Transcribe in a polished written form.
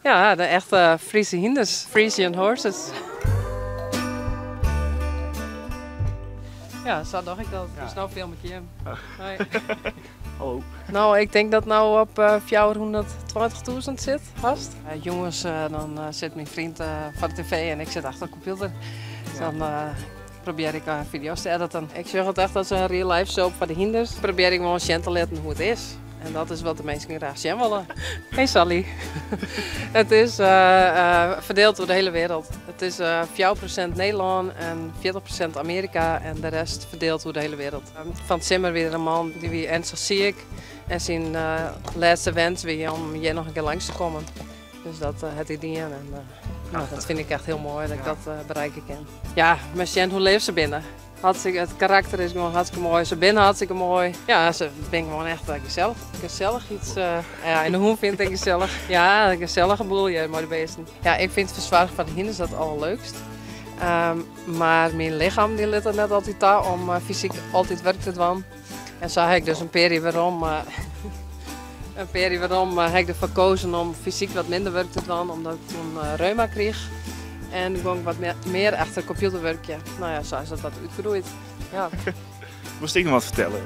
Ja, de echte Friese hinders, Friesian Horses. Ja, zo dacht ik dat. Dus nou film ik je hem. Hoi. Hallo. Nou, ik denk dat nou op 420.000 zit, vast. Jongens, dan zit mijn vriend voor de tv en ik zit achter de computer. Dus dan probeer ik video's te editen. Ik zeg het echt als een real life soap voor de hinders. Probeer ik gewoon zien te laten hoe het is. En dat is wat de mensen graag zien willen. Hey Saly. Het is verdeeld door de hele wereld. Het is 4% Nederland en 40% Amerika en de rest verdeeld door de hele wereld. Van Zimmer weer een man die wie ernstig ziek en zijn laatste wens weer om hier nog een keer langs te komen. Dus dat het idee en nou, dat vind ik echt heel mooi dat ik dat bereiken kan. Ja, maar zien hoe leeft ze binnen? Het karakter is gewoon hartstikke mooi, ze binnen hartstikke mooi. Ja, ze ben gewoon echt gezellig. Gezellig iets. Ja, en de hoen vind ik gezellig. Ja, een gezellige boel, ja, mooie beesten. Ja, ik vind het verzorgen van de hinders dat allerleukst. Maar mijn lichaam die let er net altijd aan om fysiek altijd werk te doen. En zo heb ik dus een periode waarom heb ik ervoor gekozen om fysiek wat minder werk te doen, omdat ik toen reuma kreeg. En gewoon wat meer achter computerwerkje. Nou ja, zo is dat wat uitgegroeid. Ja. Moest ik nog wat vertellen?